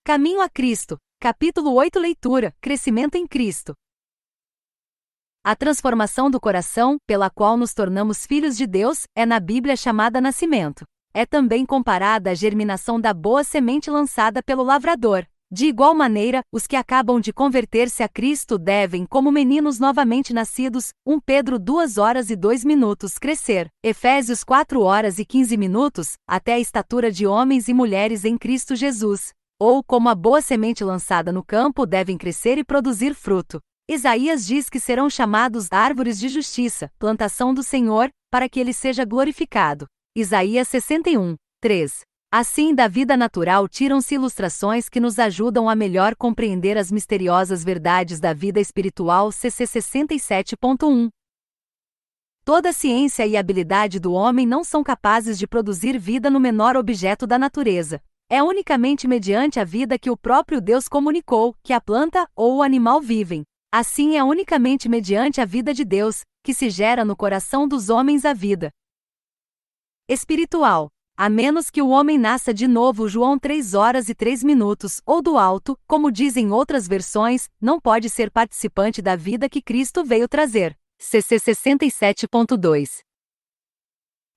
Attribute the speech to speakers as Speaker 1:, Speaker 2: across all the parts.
Speaker 1: Caminho a Cristo. Capítulo 8. Leitura: Crescimento em Cristo. A transformação do coração, pela qual nos tornamos filhos de Deus, é na Bíblia chamada nascimento. É também comparada à germinação da boa semente lançada pelo lavrador. De igual maneira, os que acabam de converter-se a Cristo devem, como meninos novamente nascidos, 1 Pedro 2 horas e 2 minutos crescer, Efésios 4 horas e 15 minutos, até a estatura de homens e mulheres em Cristo Jesus. Ou, como a boa semente lançada no campo, devem crescer e produzir fruto. Isaías diz que serão chamados árvores de justiça, plantação do Senhor, para que ele seja glorificado. Isaías 61, 3. Assim, da vida natural tiram-se ilustrações que nos ajudam a melhor compreender as misteriosas verdades da vida espiritual. CC 67.1. Toda a ciência e habilidade do homem não são capazes de produzir vida no menor objeto da natureza. É unicamente mediante a vida que o próprio Deus comunicou, que a planta ou o animal vivem. Assim é unicamente mediante a vida de Deus, que se gera no coração dos homens a vida espiritual. A menos que o homem nasça de novo, João 3 horas e 3 minutos, ou do alto, como dizem outras versões, não pode ser participante da vida que Cristo veio trazer. CC 67.2.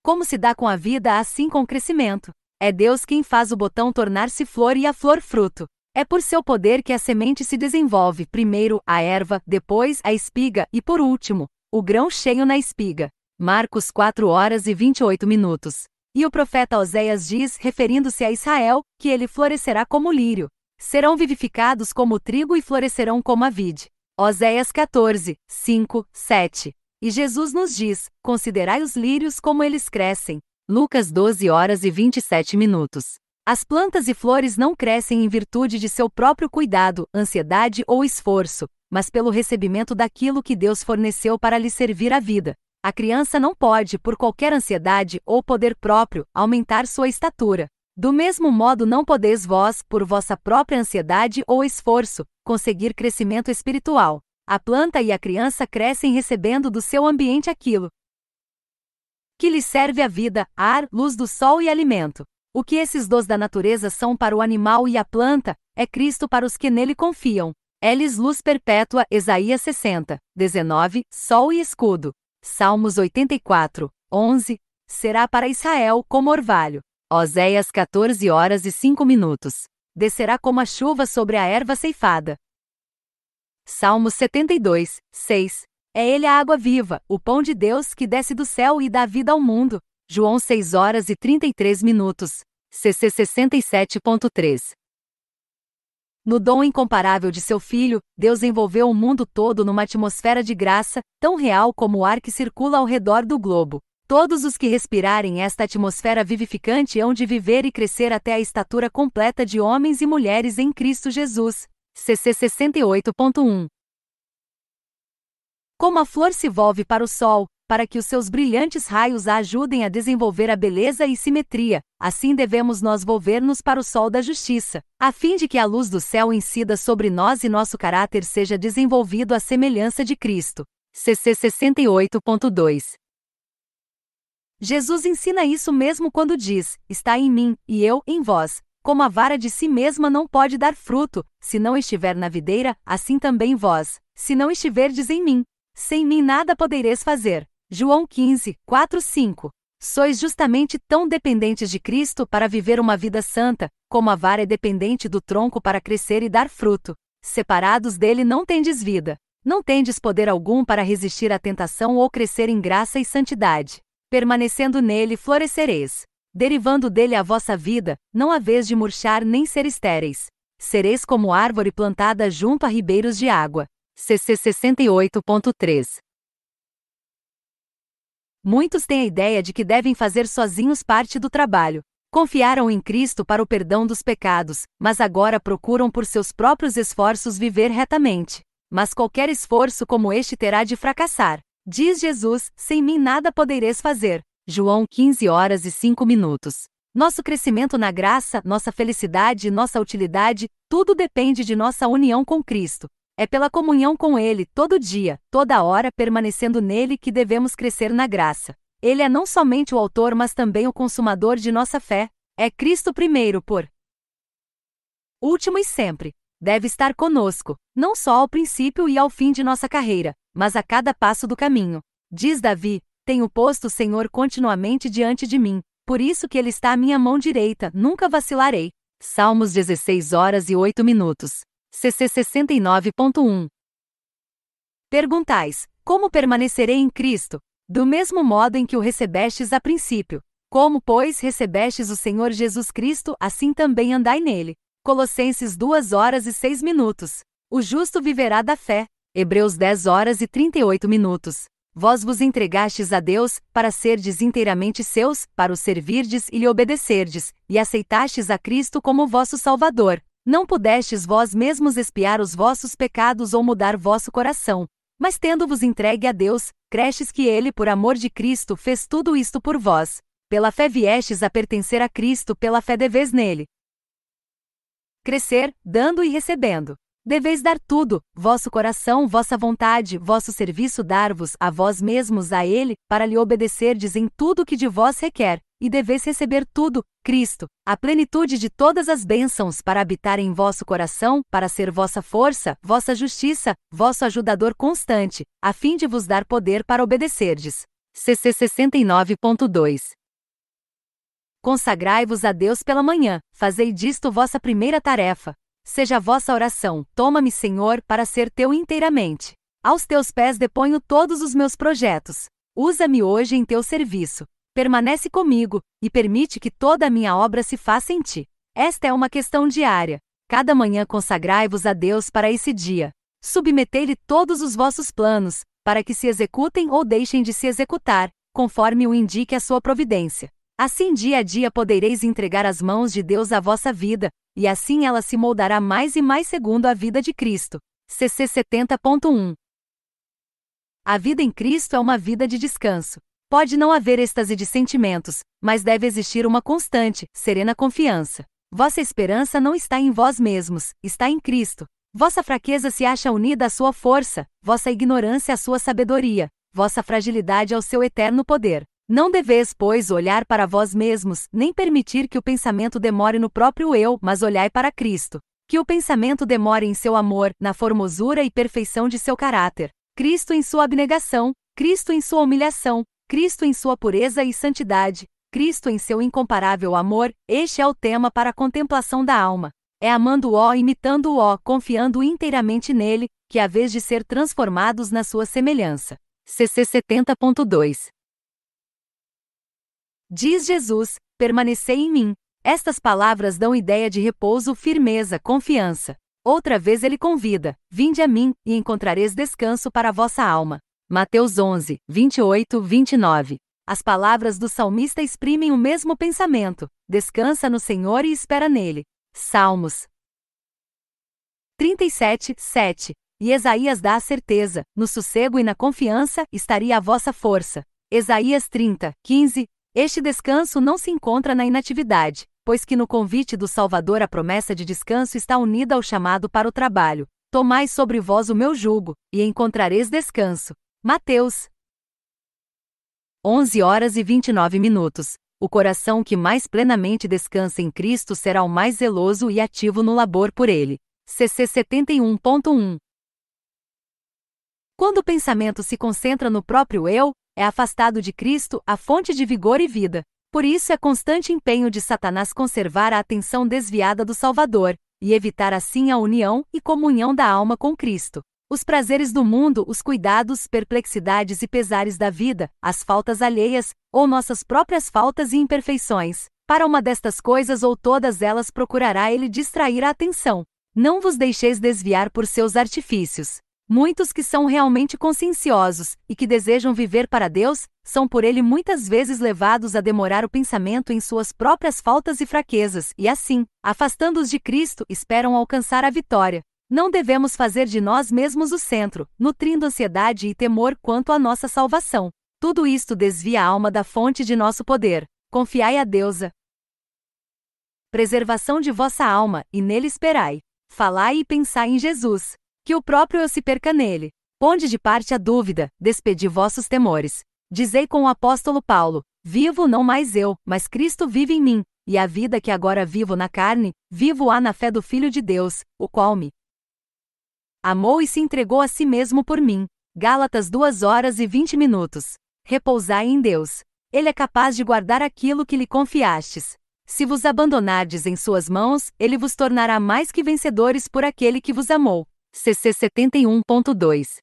Speaker 1: Como se dá com a vida, assim com o crescimento. É Deus quem faz o botão tornar-se flor e a flor fruto. É por seu poder que a semente se desenvolve, primeiro a erva, depois a espiga e por último, o grão cheio na espiga. Marcos 4 horas e 28 minutos. E o profeta Oséias diz, referindo-se a Israel, que ele florescerá como o lírio. Serão vivificados como o trigo e florescerão como a vide. Oséias 14, 5, 7. E Jesus nos diz, considerai os lírios como eles crescem. Lucas 12 horas e 27 minutos. As plantas e flores não crescem em virtude de seu próprio cuidado, ansiedade ou esforço, mas pelo recebimento daquilo que Deus forneceu para lhe servir a vida. A criança não pode, por qualquer ansiedade ou poder próprio, aumentar sua estatura. Do mesmo modo não podeis vós, por vossa própria ansiedade ou esforço, conseguir crescimento espiritual. A planta e a criança crescem recebendo do seu ambiente aquilo que lhes serve a vida, ar, luz do sol e alimento. O que esses dons da natureza são para o animal e a planta, é Cristo para os que nele confiam. É-lhes luz perpétua. Isaías 60, 19, sol e escudo. Salmos 84, 11, será para Israel como orvalho. Oséias 14 horas e 5 minutos. Descerá como a chuva sobre a erva ceifada. Salmos 72, 6. É ele a água viva, o pão de Deus que desce do céu e dá vida ao mundo. João 6 horas e 33 minutos. CC 67.3. No dom incomparável de seu Filho, Deus envolveu o mundo todo numa atmosfera de graça, tão real como o ar que circula ao redor do globo. Todos os que respirarem esta atmosfera vivificante hão de viver e crescer até a estatura completa de homens e mulheres em Cristo Jesus. CC 68.1. Como a flor se volve para o sol, para que os seus brilhantes raios a ajudem a desenvolver a beleza e simetria, assim devemos nós volver-nos para o sol da justiça, a fim de que a luz do céu incida sobre nós e nosso caráter seja desenvolvido à semelhança de Cristo. CC 68.2. Jesus ensina isso mesmo quando diz, está em mim, e eu, em vós. Como a vara de si mesma não pode dar fruto, se não estiver na videira, assim também vós, se não estiverdes em mim. Sem mim nada podereis fazer. João 15, 4, 5. Sois justamente tão dependentes de Cristo para viver uma vida santa, como a vara é dependente do tronco para crescer e dar fruto. Separados dele não tendes vida. Não tendes poder algum para resistir à tentação ou crescer em graça e santidade. Permanecendo nele florescereis. Derivando dele a vossa vida, não haveis de murchar nem ser estéreis. Sereis como árvore plantada junto a ribeiros de água. CC 68.3. Muitos têm a ideia de que devem fazer sozinhos parte do trabalho. Confiaram em Cristo para o perdão dos pecados, mas agora procuram por seus próprios esforços viver retamente. Mas qualquer esforço como este terá de fracassar. Diz Jesus, sem mim nada podereis fazer. João 15 horas e 5 minutos. Nosso crescimento na graça, nossa felicidade e nossa utilidade, tudo depende de nossa união com Cristo. É pela comunhão com Ele, todo dia, toda hora, permanecendo nele que devemos crescer na graça. Ele é não somente o autor mas também o consumador de nossa fé. É Cristo primeiro por último e sempre. Deve estar conosco, não só ao princípio e ao fim de nossa carreira, mas a cada passo do caminho. Diz Davi: tenho posto o Senhor continuamente diante de mim, por isso que Ele está à minha mão direita, nunca vacilarei. Salmos 16 horas e 8 minutos. CC 69.1. Perguntais: como permanecerei em Cristo? Do mesmo modo em que o recebestes a princípio. Como, pois, recebestes o Senhor Jesus Cristo, assim também andai nele. Colossenses 2 horas e 6 minutos. O justo viverá da fé. Hebreus 10 horas e 38 minutos. Vós vos entregastes a Deus, para serdes inteiramente seus, para o servirdes e lhe obedecerdes, e aceitastes a Cristo como vosso Salvador. Não pudestes vós mesmos expiar os vossos pecados ou mudar vosso coração. Mas tendo-vos entregue a Deus, crestes que Ele, por amor de Cristo, fez tudo isto por vós. Pela fé viestes a pertencer a Cristo, pela fé deveis nele crescer, dando e recebendo. Deveis dar tudo, vosso coração, vossa vontade, vosso serviço dar-vos a vós mesmos a Ele, para lhe obedecerdes em tudo que de vós requer, e deveis receber tudo, Cristo, a plenitude de todas as bênçãos para habitar em vosso coração, para ser vossa força, vossa justiça, vosso ajudador constante, a fim de vos dar poder para obedecerdes. CC 69.2. Consagrai-vos a Deus pela manhã, fazei disto vossa primeira tarefa. Seja a vossa oração: toma-me, Senhor, para ser teu inteiramente. Aos teus pés deponho todos os meus projetos. Usa-me hoje em teu serviço. Permanece comigo, e permite que toda a minha obra se faça em ti. Esta é uma questão diária. Cada manhã consagrai-vos a Deus para esse dia. Submetei-lhe todos os vossos planos, para que se executem ou deixem de se executar, conforme o indique a sua providência. Assim dia a dia podereis entregar às mãos de Deus a vossa vida, e assim ela se moldará mais e mais segundo a vida de Cristo. CC 70.1. A vida em Cristo é uma vida de descanso. Pode não haver êxtase de sentimentos, mas deve existir uma constante, serena confiança. Vossa esperança não está em vós mesmos, está em Cristo. Vossa fraqueza se acha unida à sua força, vossa ignorância à sua sabedoria, vossa fragilidade ao seu eterno poder. Não deveis, pois, olhar para vós mesmos, nem permitir que o pensamento demore no próprio eu, mas olhai para Cristo. Que o pensamento demore em seu amor, na formosura e perfeição de seu caráter. Cristo em sua abnegação, Cristo em sua humilhação, Cristo em sua pureza e santidade, Cristo em seu incomparável amor. Este é o tema para a contemplação da alma. É amando-o, imitando-o, confiando inteiramente nele, que a vez de ser transformados na sua semelhança. CC 70.2. Diz Jesus: permanecei em mim. Estas palavras dão ideia de repouso, firmeza, confiança. Outra vez ele convida: vinde a mim, e encontrareis descanso para a vossa alma. Mateus 11, 28, 29. As palavras do salmista exprimem o mesmo pensamento: descansa no Senhor e espera nele. Salmos 37, 7. E Isaías dá a certeza: no sossego e na confiança estaria a vossa força. Isaías 30, 15. Este descanso não se encontra na inatividade, pois que no convite do Salvador a promessa de descanso está unida ao chamado para o trabalho. Tomai sobre vós o meu jugo, e encontrareis descanso. Mateus 11 horas e 29 minutos. O coração que mais plenamente descansa em Cristo será o mais zeloso e ativo no labor por ele. CC 71.1. Quando o pensamento se concentra no próprio eu, é afastado de Cristo, a fonte de vigor e vida. Por isso é constante empenho de Satanás conservar a atenção desviada do Salvador, e evitar assim a união e comunhão da alma com Cristo. Os prazeres do mundo, os cuidados, perplexidades e pesares da vida, as faltas alheias, ou nossas próprias faltas e imperfeições. Para uma destas coisas ou todas elas procurará ele distrair a atenção. Não vos deixeis desviar por seus artifícios. Muitos que são realmente conscienciosos, e que desejam viver para Deus, são por ele muitas vezes levados a demorar o pensamento em suas próprias faltas e fraquezas, e assim, afastando-os de Cristo, esperam alcançar a vitória. Não devemos fazer de nós mesmos o centro, nutrindo ansiedade e temor quanto à nossa salvação. Tudo isto desvia a alma da fonte de nosso poder. Confiai a Deus a preservação de vossa alma, e nele esperai. Falai e pensai em Jesus. Que o próprio eu se perca nele. Ponde de parte a dúvida, despedi vossos temores. Dizei com o apóstolo Paulo: vivo não mais eu, mas Cristo vive em mim, e a vida que agora vivo na carne, vivo-a na fé do Filho de Deus, o qual me amou e se entregou a si mesmo por mim. Gálatas 2h20. Repousai em Deus. Ele é capaz de guardar aquilo que lhe confiastes. Se vos abandonardes em suas mãos, ele vos tornará mais que vencedores por aquele que vos amou. CC 71.2.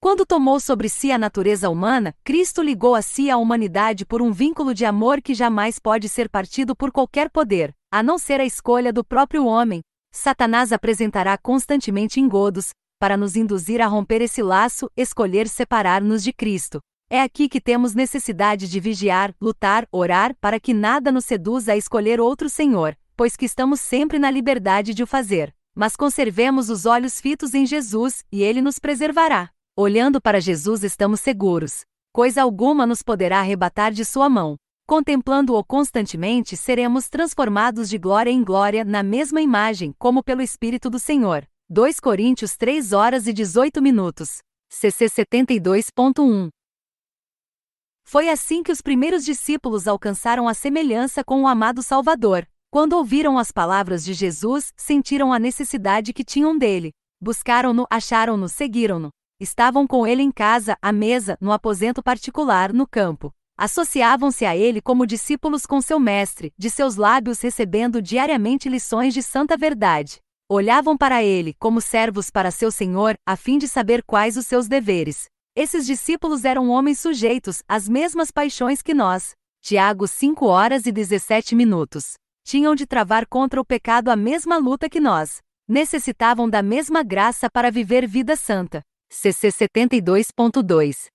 Speaker 1: Quando tomou sobre si a natureza humana, Cristo ligou a si a humanidade por um vínculo de amor que jamais pode ser partido por qualquer poder, a não ser a escolha do próprio homem. Satanás apresentará constantemente engodos, para nos induzir a romper esse laço, escolher separar-nos de Cristo. É aqui que temos necessidade de vigiar, lutar, orar, para que nada nos seduza a escolher outro Senhor, pois que estamos sempre na liberdade de o fazer. Mas conservemos os olhos fitos em Jesus, e Ele nos preservará. Olhando para Jesus estamos seguros. Coisa alguma nos poderá arrebatar de sua mão. Contemplando-o constantemente seremos transformados de glória em glória na mesma imagem, como pelo Espírito do Senhor. 2 Coríntios 3h18. CC 72.1. Foi assim que os primeiros discípulos alcançaram a semelhança com o amado Salvador. Quando ouviram as palavras de Jesus, sentiram a necessidade que tinham dele. Buscaram-no, acharam-no, seguiram-no. Estavam com ele em casa, à mesa, no aposento particular, no campo. Associavam-se a ele como discípulos com seu mestre, de seus lábios recebendo diariamente lições de santa verdade. Olhavam para ele, como servos para seu Senhor, a fim de saber quais os seus deveres. Esses discípulos eram homens sujeitos às mesmas paixões que nós. Tiago 5h17. Tinham de travar contra o pecado a mesma luta que nós. Necessitavam da mesma graça para viver vida santa. CC 72.2.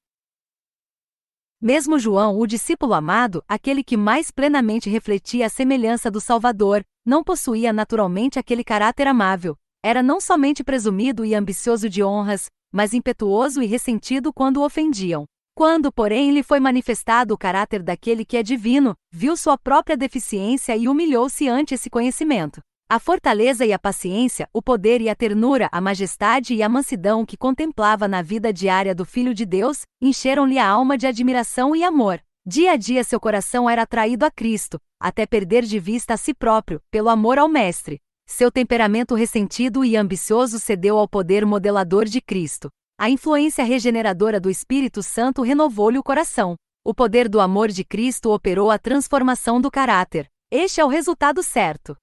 Speaker 1: Mesmo João, o discípulo amado, aquele que mais plenamente refletia a semelhança do Salvador, não possuía naturalmente aquele caráter amável. Era não somente presumido e ambicioso de honras, mas impetuoso e ressentido quando o ofendiam. Quando, porém, lhe foi manifestado o caráter daquele que é divino, viu sua própria deficiência e humilhou-se ante esse conhecimento. A fortaleza e a paciência, o poder e a ternura, a majestade e a mansidão que contemplava na vida diária do Filho de Deus, encheram-lhe a alma de admiração e amor. Dia a dia seu coração era atraído a Cristo, até perder de vista a si próprio, pelo amor ao Mestre. Seu temperamento ressentido e ambicioso cedeu ao poder modelador de Cristo. A influência regeneradora do Espírito Santo renovou-lhe o coração. O poder do amor de Cristo operou a transformação do caráter. Este é o resultado certo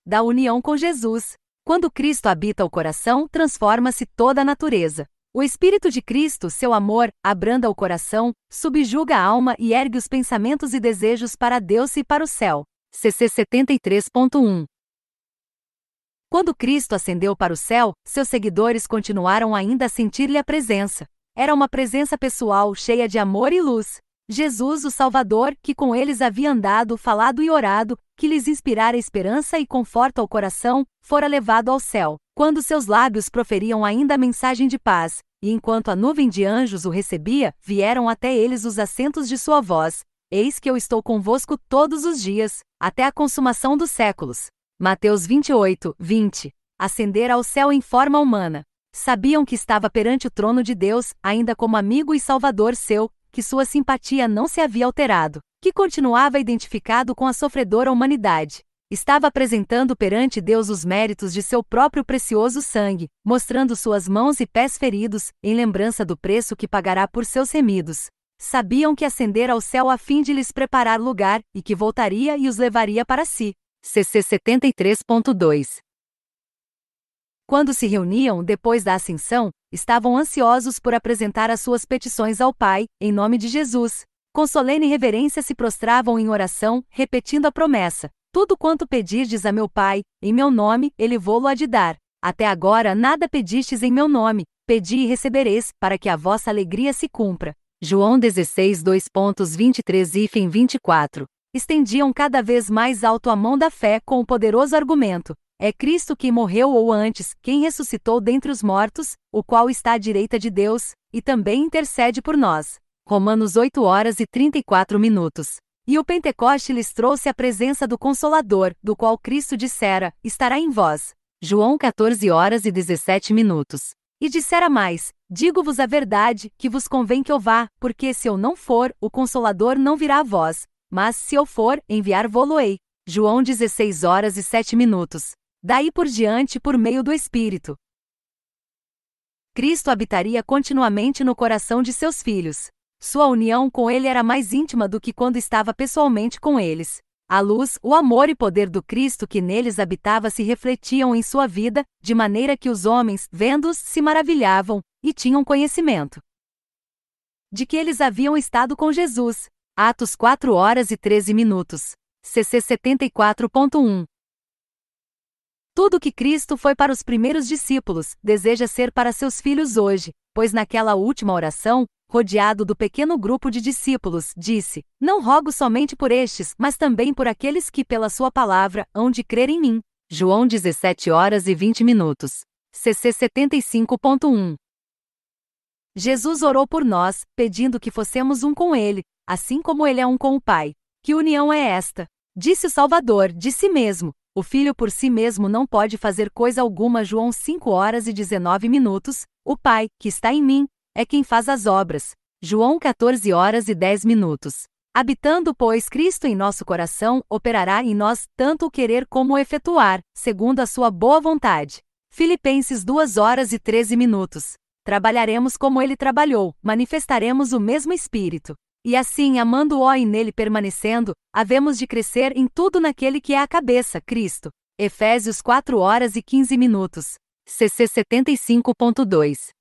Speaker 1: da união com Jesus. Quando Cristo habita o coração, transforma-se toda a natureza. O Espírito de Cristo, seu amor, abranda o coração, subjuga a alma e ergue os pensamentos e desejos para Deus e para o céu. CC 73.1. Quando Cristo ascendeu para o céu, seus seguidores continuaram ainda a sentir-lhe a presença. Era uma presença pessoal, cheia de amor e luz. Jesus, o Salvador, que com eles havia andado, falado e orado, que lhes inspirara esperança e conforto ao coração, fora levado ao céu. Quando seus lábios proferiam ainda a mensagem de paz, e enquanto a nuvem de anjos o recebia, vieram até eles os acentos de sua voz: Eis que eu estou convosco todos os dias, até a consumação dos séculos. Mateus 28:20. Ascender ao céu em forma humana. Sabiam que estava perante o trono de Deus, ainda como amigo e salvador seu, que sua simpatia não se havia alterado, que continuava identificado com a sofredora humanidade. Estava apresentando perante Deus os méritos de seu próprio precioso sangue, mostrando suas mãos e pés feridos, em lembrança do preço que pagará por seus remidos. Sabiam que ascendera ao céu a fim de lhes preparar lugar, e que voltaria e os levaria para si. CC 73.2. Quando se reuniam depois da ascensão, estavam ansiosos por apresentar as suas petições ao Pai, em nome de Jesus. Com solene reverência se prostravam em oração, repetindo a promessa: Tudo quanto pedirdes a meu Pai, em meu nome, ele vô-lo há de dar. Até agora nada pedistes em meu nome, pedi e recebereis, para que a vossa alegria se cumpra. João 16:23-24. Estendiam cada vez mais alto a mão da fé com o poderoso argumento: é Cristo quem morreu ou antes, quem ressuscitou dentre os mortos, o qual está à direita de Deus, e também intercede por nós. Romanos 8h34. E o Pentecoste lhes trouxe a presença do Consolador, do qual Cristo dissera: estará em vós. João 14h17. E dissera mais: digo-vos a verdade, que vos convém que eu vá, porque se eu não for, o Consolador não virá a vós. mas se eu for, enviar-vô-lo-ei. João 16 horas e 7 minutos. Daí por diante por meio do Espírito. Cristo habitaria continuamente no coração de seus filhos. Sua união com ele era mais íntima do que quando estava pessoalmente com eles. A luz, o amor e poder do Cristo que neles habitava se refletiam em sua vida, de maneira que os homens, vendo-os, se maravilhavam, e tinham conhecimento de que eles haviam estado com Jesus. Atos 4 horas e 13 minutos. CC 74.1. Tudo que Cristo foi para os primeiros discípulos, deseja ser para seus filhos hoje, pois naquela última oração, rodeado do pequeno grupo de discípulos, disse: Não rogo somente por estes, mas também por aqueles que pela sua palavra hão de crer em mim. João 17 horas e 20 minutos. CC 75.1. Jesus orou por nós, pedindo que fossemos um com ele, assim como ele é um com o Pai. Que união é esta? Disse o Salvador, de si mesmo. O Filho por si mesmo não pode fazer coisa alguma. João 5 horas e 19 minutos. O Pai, que está em mim, é quem faz as obras. João 14 horas e 10 minutos. Habitando, pois, Cristo em nosso coração, operará em nós tanto o querer como o efetuar, segundo a sua boa vontade. Filipenses 2 horas e 13 minutos. Trabalharemos como ele trabalhou, manifestaremos o mesmo Espírito. E assim, amando-o e nele permanecendo, havemos de crescer em tudo naquele que é a cabeça, Cristo. Efésios 4 horas e 15 minutos. CC 75.2.